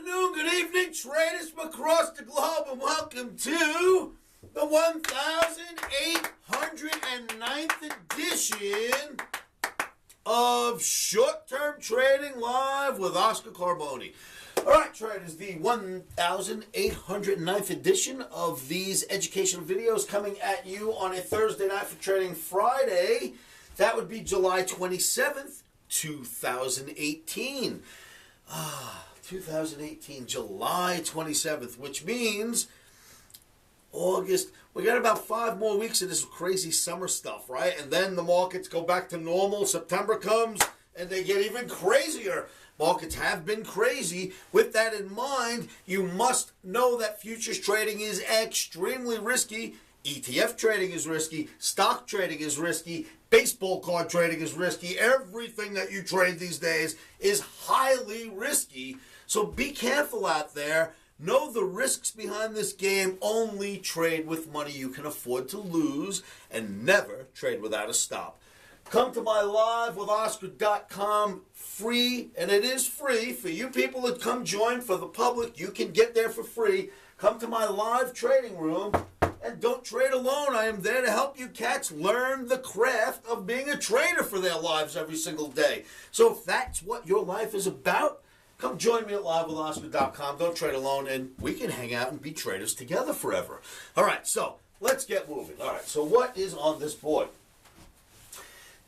afternoon, good evening, traders from across the globe, and welcome to the 1,809th edition of Short-Term Trading Live with Oscar Carboni. All right, traders, the 1,809th edition of these educational videos coming at you on a Thursday night for Trading Friday. That would be July 27th, 2018. 2018, July 27th, which means August. We got about 5 more weeks of this crazy summer stuff, right? And then the markets go back to normal. September comes and they get even crazier. Markets have been crazy. With that in mind, you must know that futures trading is extremely risky. ETF trading is risky. Stock trading is risky. Baseball card trading is risky. Everything that you trade these days is highly risky. So be careful out there. Know the risks behind this game. Only trade with money you can afford to lose, and never trade without a stop. Come to my livewithoscar.com, free, and it is free for you people that come join. For the public, you can get there for free. Come to my live trading room, and don't trade alone. I am there to help you cats learn the craft of being a trader for their lives every single day. So if that's what your life is about, come join me at livewithoscar.com. Don't trade alone, and we can hang out and be traders together forever. All right, so let's get moving. All right, so what is on this board?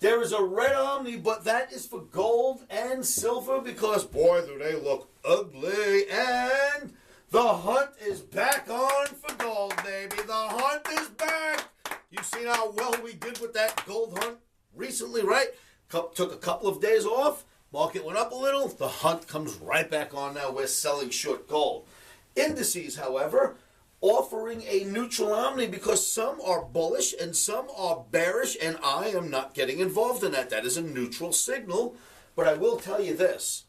There is a red Omni, but that is for gold and silver because, boy, do they look ugly. And the hunt is back on for gold, baby. The hunt is back. You've seen how well we did with that gold hunt recently, right? Took a couple of days off. Market went up a little. The hunt comes right back on now. We're selling short gold. Indices, however, offering a neutral Omni because some are bullish and some are bearish, and I am not getting involved in that. That is a neutral signal. But I will tell you this.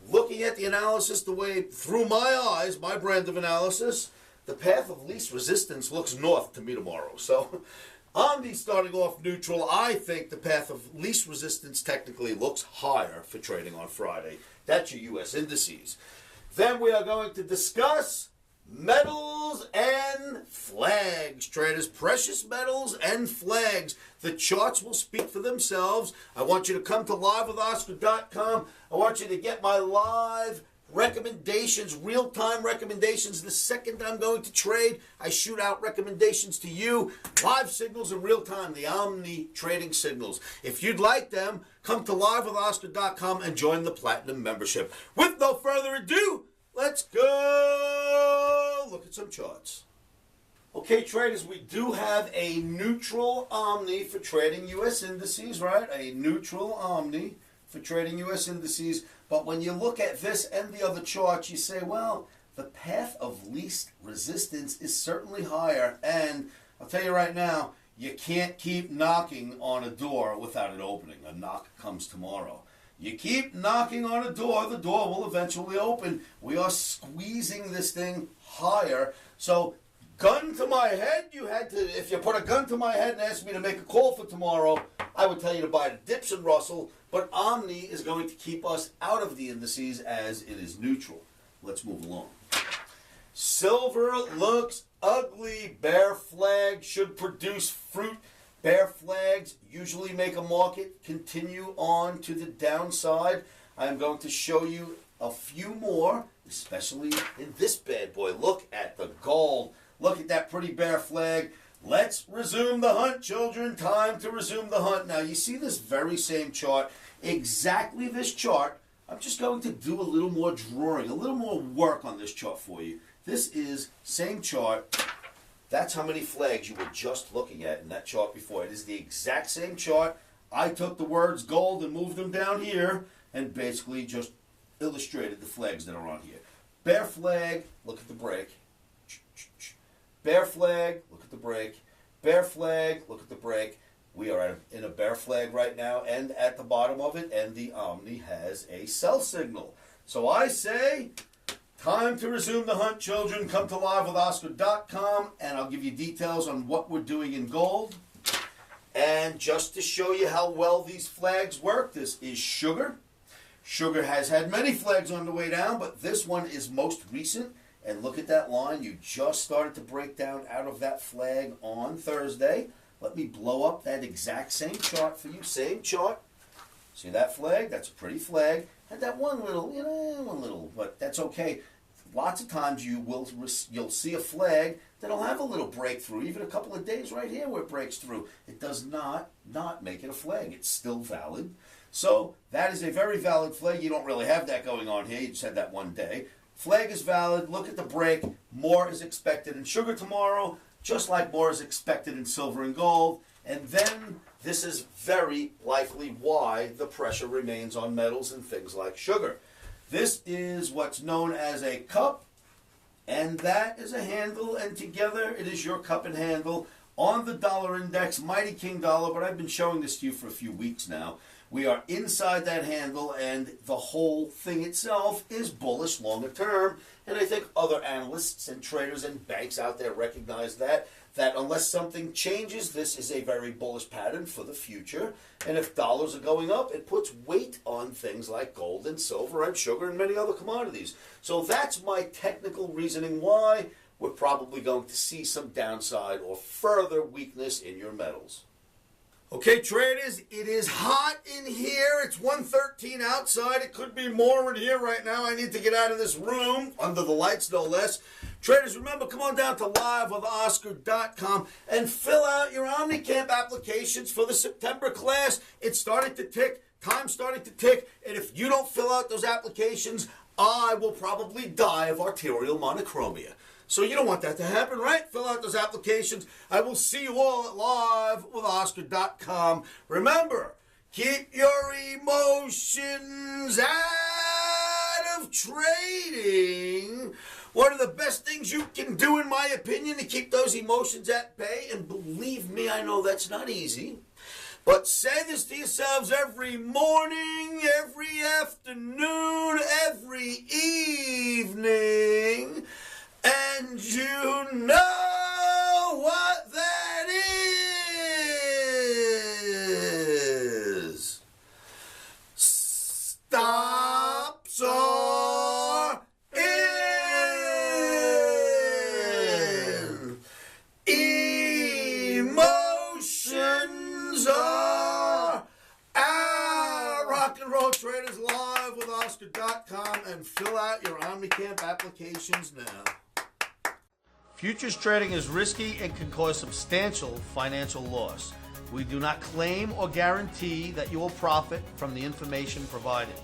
Looking at the analysis the way through my eyes, my brand of analysis, the path of least resistance looks north to me tomorrow. So Omni starting off neutral. I think the path of least resistance technically looks higher for trading on Friday. That's your U.S. indices. Then we are going to discuss metals and flags, traders. Precious metals and flags. The charts will speak for themselves. I want you to come to livewithoscar.com. I want you to get my live recommendations, real-time recommendations. The second I'm going to trade, I shoot out recommendations to you. Live signals in real time, the Omni trading signals. If you'd like them, come to livewithoscar.com and join the Platinum membership. With no further ado, let's go look at some charts. Okay, traders, we do have a neutral Omni for trading U.S. indices, right? A neutral Omni for trading U.S. indices. But when you look at this and the other charts, you say, well, the path of least resistance is certainly higher. And I'll tell you right now, you can't keep knocking on a door without it opening. A knock comes tomorrow. You keep knocking on a door, the door will eventually open. We are squeezing this thing higher. So, gun to my head, if you put a gun to my head and asked me to make a call for tomorrow, I would tell you to buy the dips in Russell, but Omni is going to keep us out of the indices as it is neutral. Let's move along. Silver looks ugly. Bear flag should produce fruit. Bear flags usually make a market continue on to the downside. I'm going to show you a few more, especially in this bad boy. Look at the gold. Look at that pretty bear flag. Let's resume the hunt, children. Time to resume the hunt. Now, you see this very same chart, exactly this chart. I'm just going to do a little more drawing, a little more work on this chart for you. This is same chart. That's how many flags you were just looking at in that chart before. It is the exact same chart. I took the words gold and moved them down here and basically just illustrated the flags that are on here. Bear flag, look at the break. Bear flag, look at the break. Bear flag, look at the break. We are in a bear flag right now, and at the bottom of it, and the Omni has a sell signal. So I say, time to resume the hunt, children. Come to livewithoscar.com, and I'll give you details on what we're doing in gold. And just to show you how well these flags work, this is sugar. Sugar has had many flags on the way down, but this one is most recent. And look at that line. You just started to break down out of that flag on Thursday. Let me blow up that exact same chart for you. Same chart. See that flag? That's a pretty flag. Had that one little, but that's okay. Lots of times you'll see a flag that'll have a little breakthrough, even a couple of days right here where it breaks through. It does not make it a flag. It's still valid. So that is a very valid flag. You don't really have that going on here. You just had that one day. Flag is valid. Look at the break. More is expected in sugar tomorrow, just like more is expected in silver and gold. And then this is very likely why the pressure remains on metals and things like sugar. This is what's known as a cup, and that is a handle, and together it is your cup and handle on the dollar index, mighty king dollar, but I've been showing this to you for a few weeks now. We are inside that handle, and the whole thing itself is bullish longer term. And I think other analysts and traders and banks out there recognize that unless something changes, this is a very bullish pattern for the future. And if dollars are going up, it puts weight on things like gold and silver and sugar and many other commodities. So that's my technical reasoning why we're probably going to see some downside or further weakness in your metals. Okay, traders, it is hot in here. It's 1:13 outside. It could be more in here right now. I need to get out of this room, under the lights no less. Traders, remember, come on down to livewithoscar.com and fill out your OmniCamp applications for the September class. It's starting to tick. Time's starting to tick. And if you don't fill out those applications, I will probably die of arterial monochromia. So you don't want that to happen, right? Fill out those applications. I will see you all at livewithoscar.com. Remember, keep your emotions out of trading. One of the best things you can do, in my opinion, to keep those emotions at bay, and believe me, I know that's not easy, but say this to yourselves every morning, every afternoon, every evening, and you know what that is. Stops are in. Emotions are out. Rock and roll traders, live with Oscar.com, and fill out your OmniCamp applications now. Futures trading is risky and can cause substantial financial loss. We do not claim or guarantee that you will profit from the information provided.